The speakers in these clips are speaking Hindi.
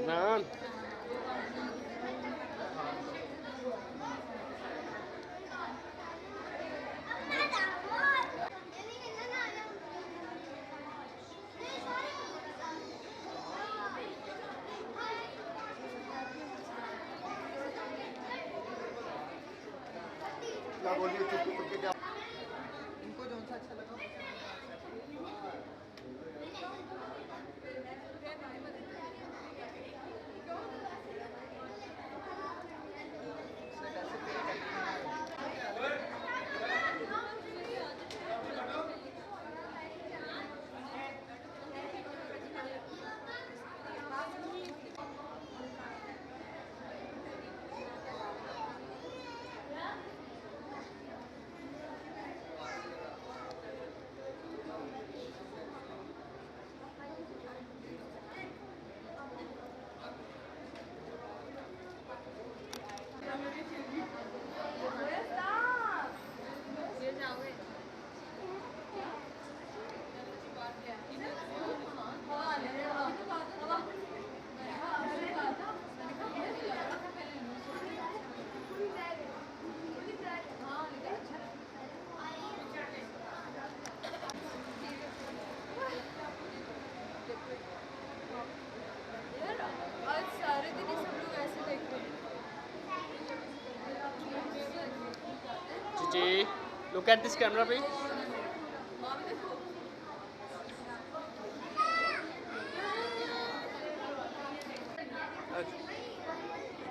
अदनान क्या बोलिए चुप चुप के क्या इनको जो सा अच्छा लगा जी look at this camera please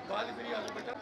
बाल फ्री आ जाओ बेटा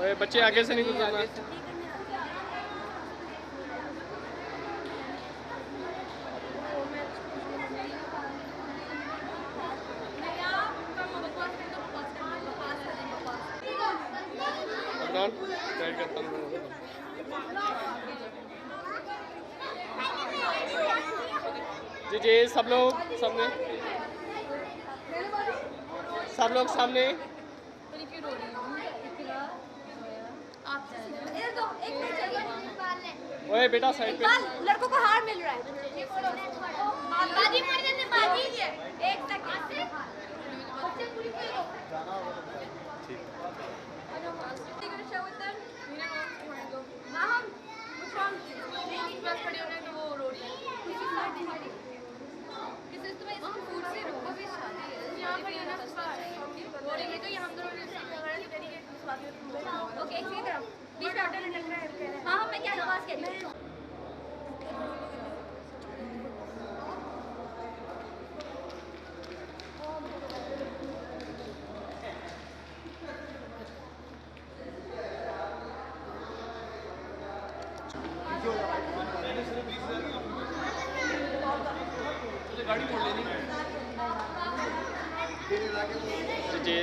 ओए बच्चे आगे से नहीं गुजरना अदनान गाइड करता हूँ जी जी सब लोग सामने ओए बेटा साइड पे लड़कों को हार मिल रहा है बाजी मार देते बाजी एक सेकंड बच्चे पूरी खेलो ओके इसी तरफ बीच में ऑर्डर लग रहा है। हाँ मैं क्या पास कर रही हूँ। गाड़ी मोड़ लेनी जी।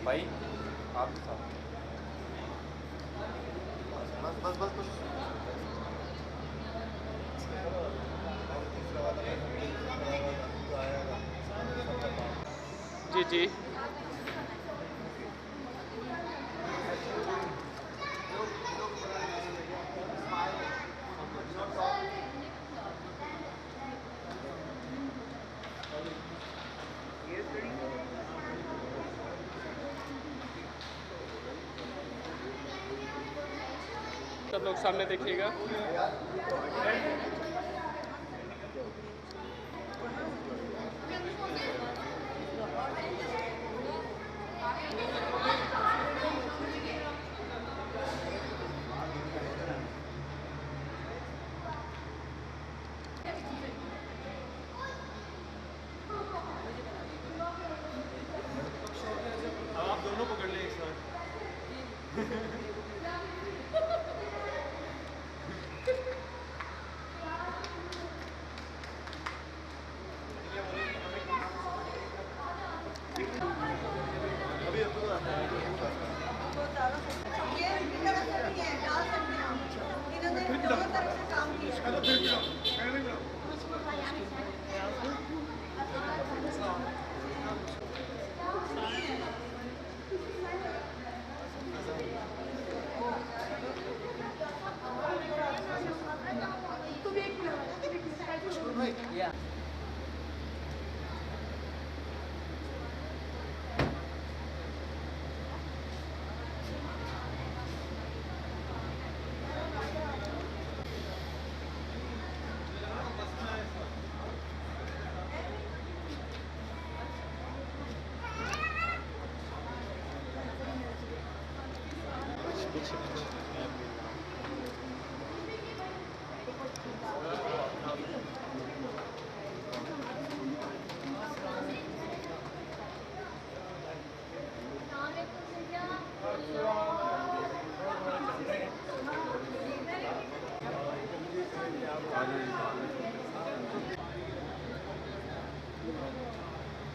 भाई आप बस बस बस बस जी जी। सब लोग सामने देखिएगा। आप दोनों पकड़ लें एक साथ।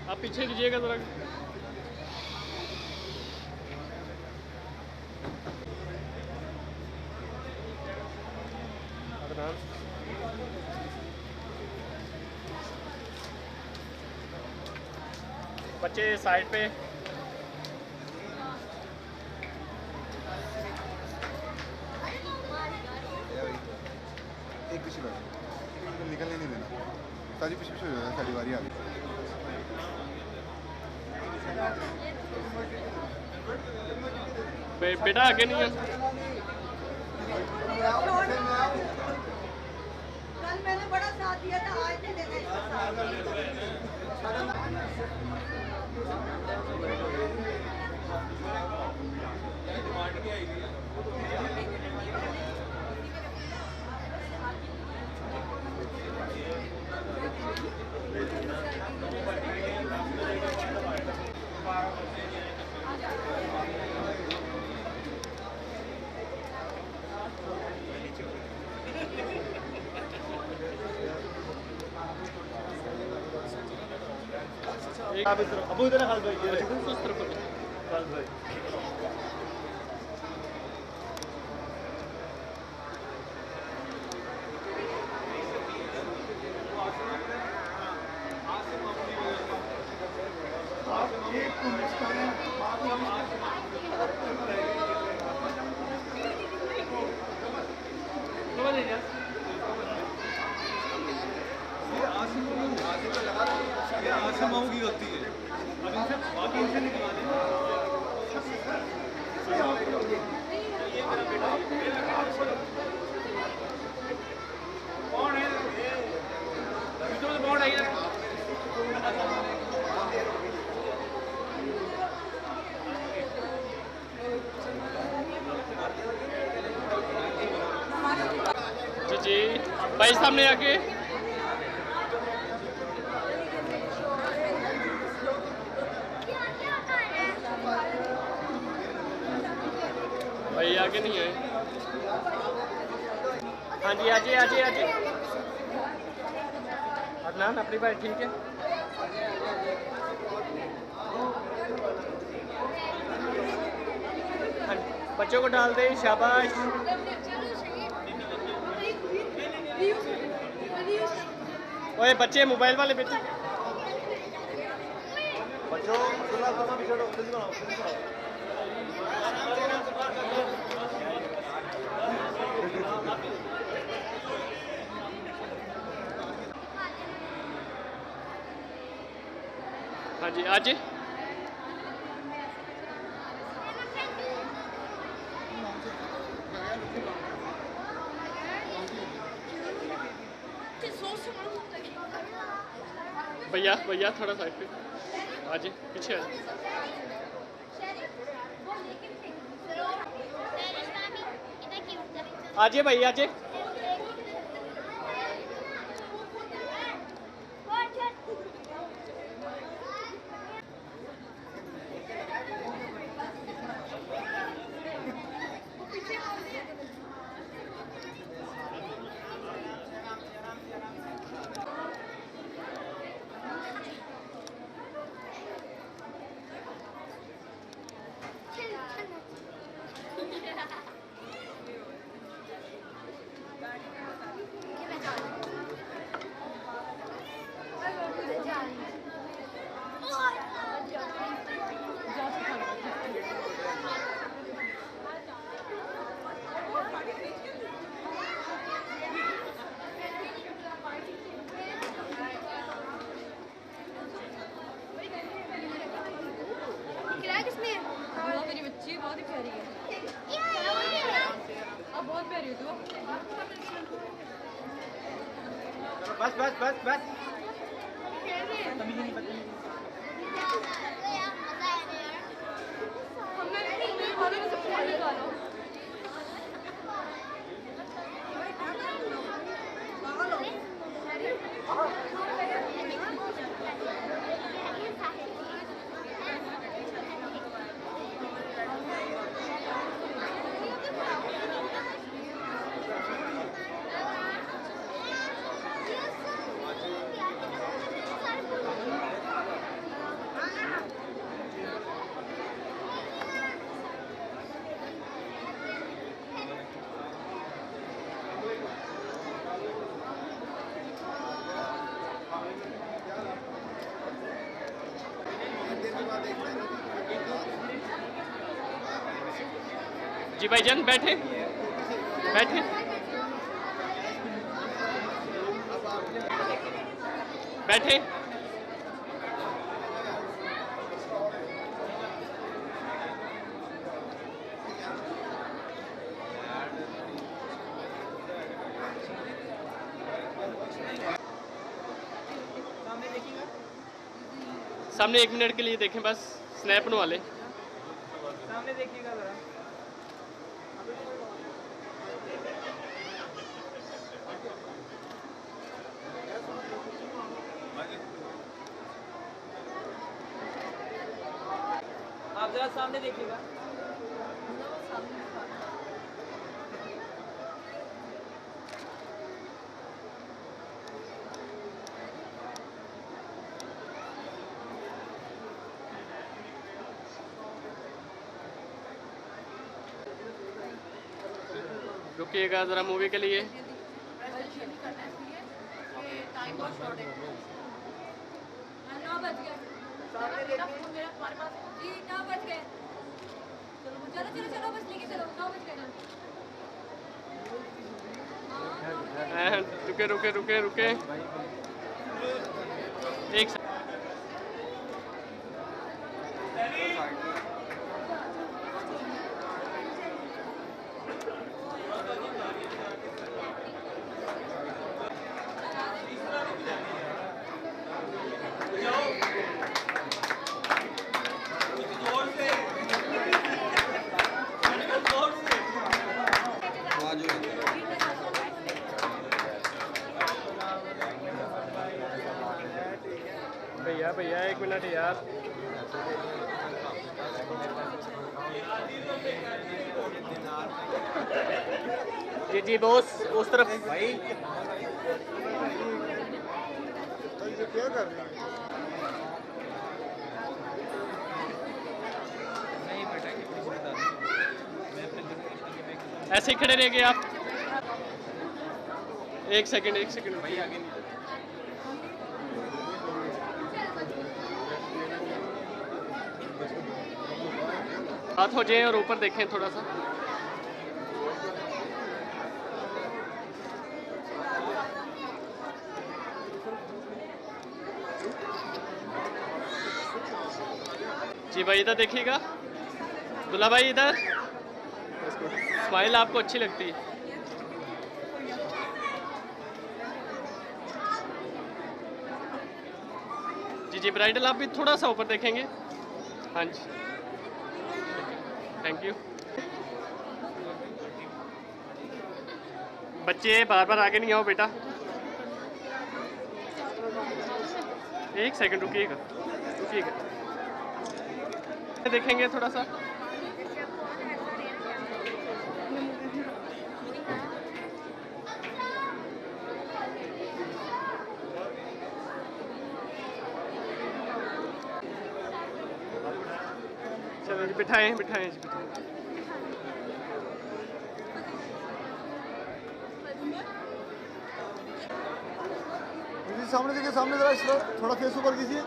आप पीछे कीजिएगा जरा। बच्चे साइड पे। एक पीछे बैठो, निकलने नहीं देना। ताजी पीछे पीछे हो जाना, सारी बारी आ गई। बेटा आगे नहीं है। कल मैंने बड़ा साथ दिया था, आज नहीं देना इसका साथ। अबू इधर खाल भाई, उस तरफ खाल भाई। जी भाई सामने आके भाई आगे नहीं है। हाँ जी आजे आजे आजे अदनान अपनी बात ठीक है। हाँ बच्चों को डाल दे शाबाश। ओए बच्चे मोबाइल वाले बच्चे बच्चों पीछे हटो, जल्दी बनाओ, जल्दी बनाओ। हाँ जी आज भैया भैया थोड़ा साइड पे आज पीछे आजे भाई आजे। मेरी बच्ची बहुत ही प्यारी है। अब बहुत प्यारी हो तू। बस बस बस बस जी भाईजान बैठे बैठे बैठे। सामने 1 मिनट के लिए देखें बस स्नैप बनवा ले। सामने देखिएगा जरा। आप जरा सामने देखिएगा। रुकिएगा ज़रा मूवी के लिए। टाइम बहुत शॉर्ट है। 9 बज गए। जी 9 बज गए। चलो चलो चलो बस लेके चलो 9 बज गए। रुके रुके रुके रुके एक एक मिनट यार। जी जी बॉस, उस तरफ भाई। ये क्या कर रहे हैं? ऐसे ही खड़े रहिए आप। एक सेकंड भाई, आगे नहीं। हाथ हो जाए और ऊपर देखें थोड़ा सा। जी भाई इधर देखिएगा। दुल्हा भाई इधर। स्माइल आपको अच्छी लगती है। जी जी ब्राइडल आप भी थोड़ा सा ऊपर देखेंगे। हाँ जी, थैंक यू। बच्चे बार बार आगे नहीं आओ बेटा। एक सेकंड रुकिएगा। देखेंगे थोड़ा सा। चलो जी बिठाएं जी, बिठाएं। सामने देखिए, सामने जरा थोड़ा फेस ऊपर कीजिए।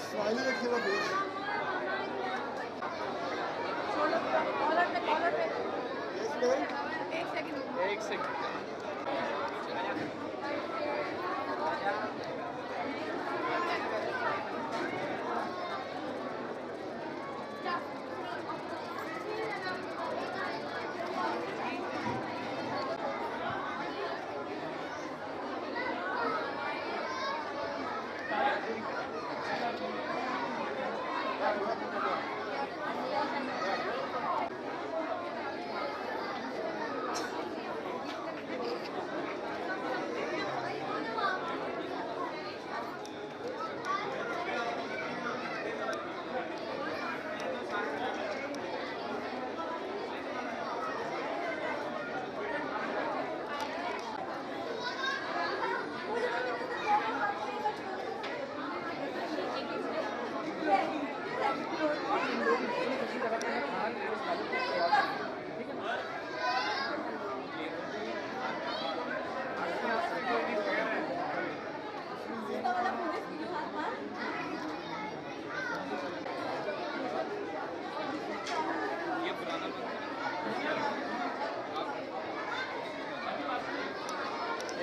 स्माइल रखिएगा फेस। एक सेकंड।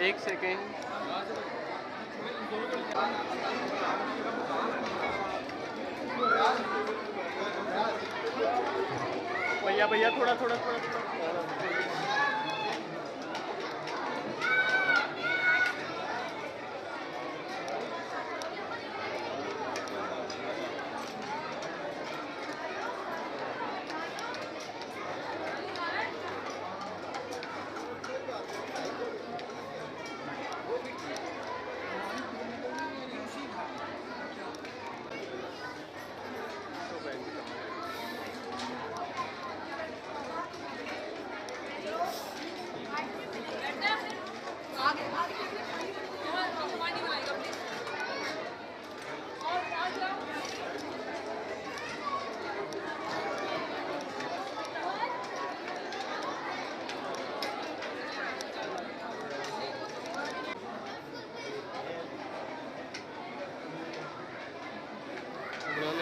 एक सेकेंड। भैया थोड़ा।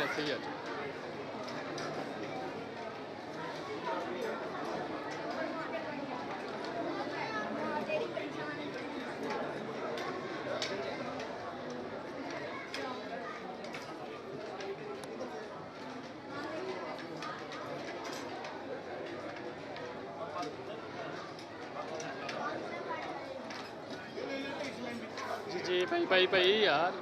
ऐसे ही आ जाए। जी भाई यार।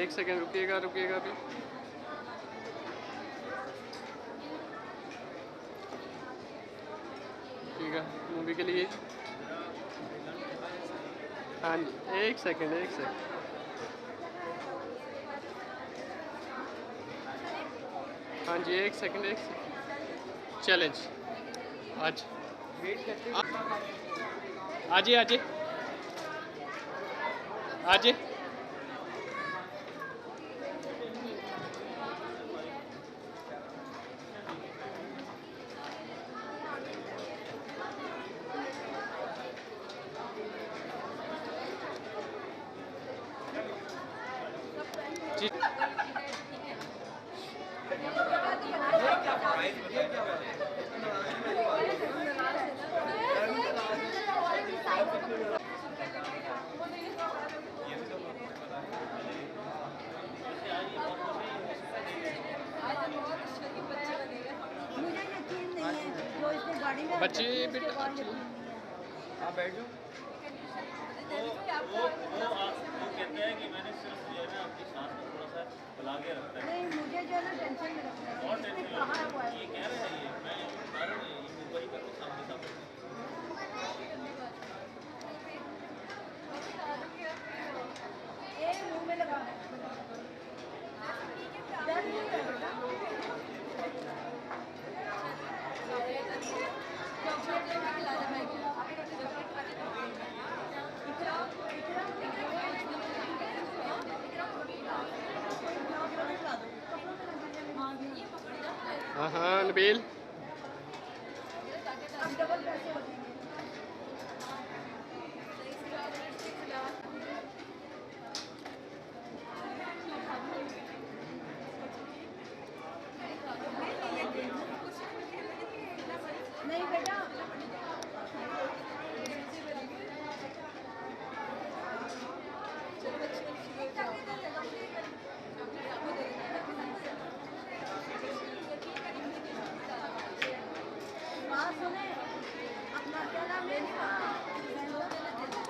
एक सेकंड रुकिएगा रुकिएगा अभी। ठीक है मूवी के लिए। हाँ जी एक सेकंड एक सेकंड। हाँ जी एक सेकंड एक सेकंड। चैलेंज आज आज आज आज जी मुझे यकीन नहीं है जो इसने गाड़ी में बच्चे बेटा आप बैठ जाओ। वो कहते हैं कि मैंने सिर्फ जो है ना अपनी सांस को थोड़ा सा फैला के रखता है नहीं मुझे जो है ना टेंशन में रखना है और इसने टेंशन कहा हुआ है ये कह रहे हैं ये मैं बता रहा हूँ ये ऊपर ही करो सामने सामने ये मुंह में लगा डर नहीं है बेटा हाँ हाँ नबील अब डबल पैसे हो जाएंगे नहीं बेटा बात सुने अपना क्या नाम है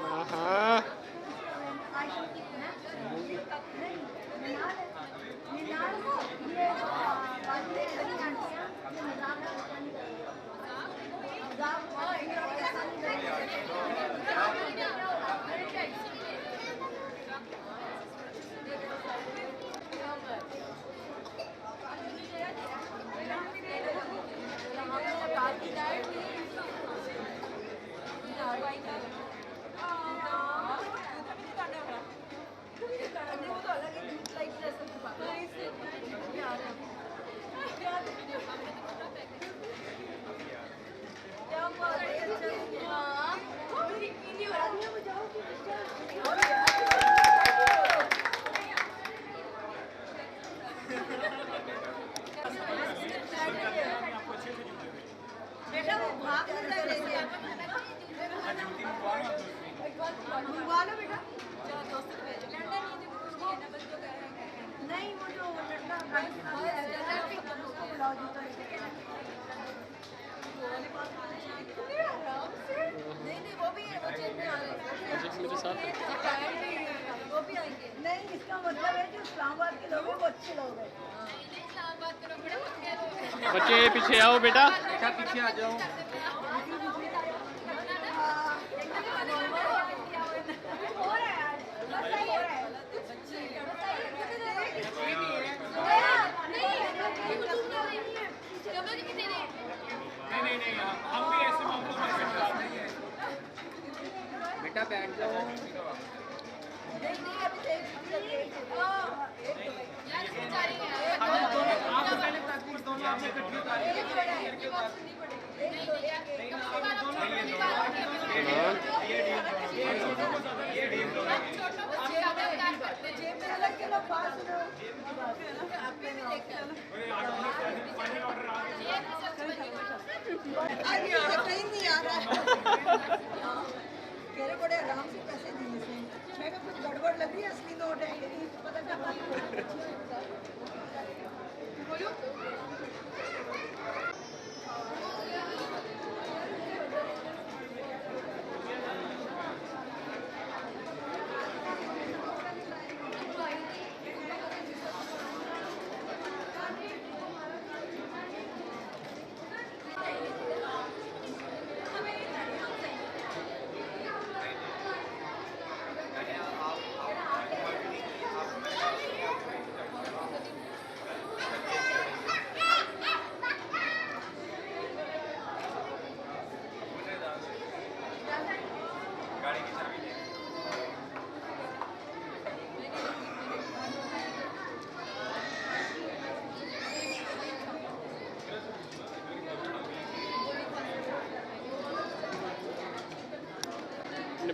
हाँ हाँ बेटा वो भाग नहीं रहे मंगवा लो बेटा नहीं वो जो लड़का उसको बुलाओ जूता नहीं वो भी है वो चेक में आ रहे हैं जी मेरे साथ है। वो भी आएंगे नहीं इसका मतलब है जो इस्लामाबाद के लोग हैं वो अच्छे लोग हैं बच्चे पीछे आओ बेटा। बेटा पीछे आ जाओ। हो रहा है यार बस सही हो रहा है बेटा बैठ जाओ। आप पहले प्रैक्टिस दोनों आपने इकट्ठी उतारी कहीं नहीं आ रहा है कह रहे बड़े आराम से पैसे दिए इसने मैं कहा कुछ गड़बड़ लग रही है असली नोट है कि नहीं पता चला बोलो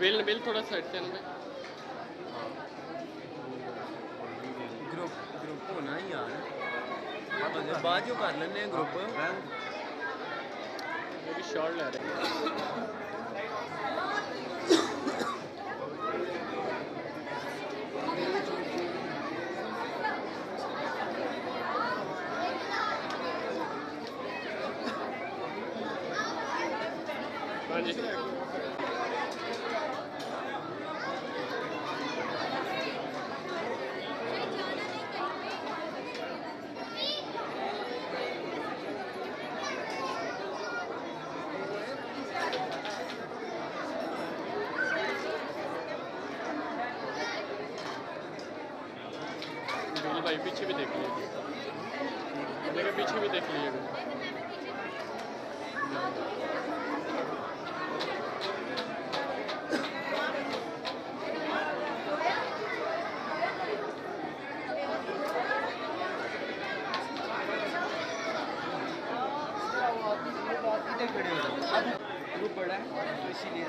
नबील नबील थोड़ा साइड से ना ग्रुप होना ही यार बाद जो कर लेने ग्रुप मेरी शॉट ले रहे हैं। हाँ जी भाई पीछे भी देख लीजिए, मेरे पीछे भी देख लीजिएगा। ग्रुप बड़ा है तो इसीलिए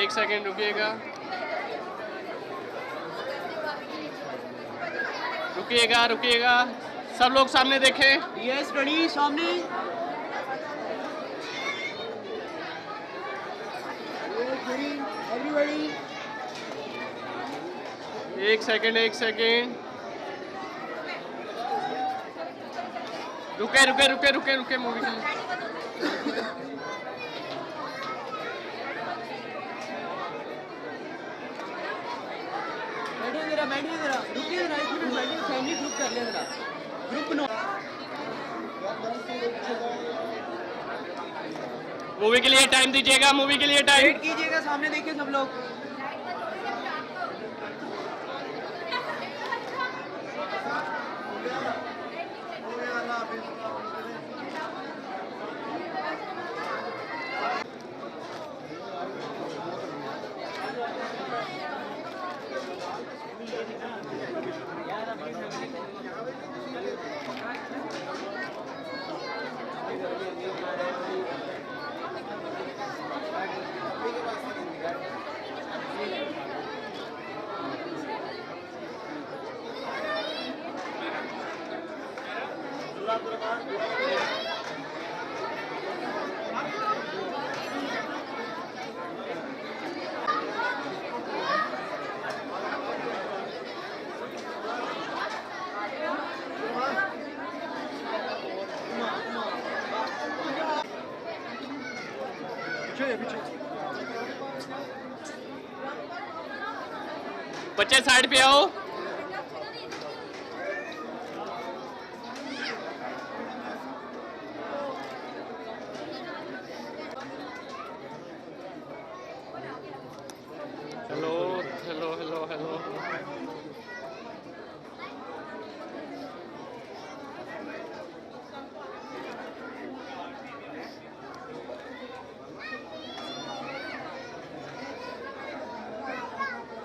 1 सेकंड रुकिएगा, रुकिएगा रुकिएगा, सब लोग सामने देखें। यस रेडी सामने 1 सेकंड 1 सेकंड, रुके रुके रुके रुके रुके मूवी के लिए। बैठिए जरा रुकिए जरा 1 मिनट बैठिए फैमिली ग्रुप कर ले जरा ग्रुप बनो मूवी के लिए टाइम दीजिएगा, मूवी के लिए टाइम वेट कीजिएगा सामने देखिए सब लोग बच्चे साइड पे आओ। हेलो हेलो हेलो हेलो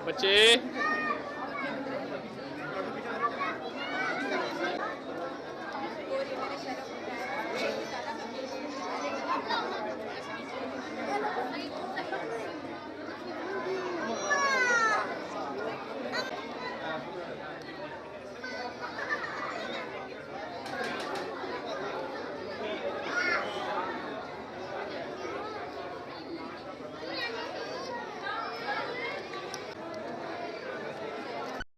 बच्चे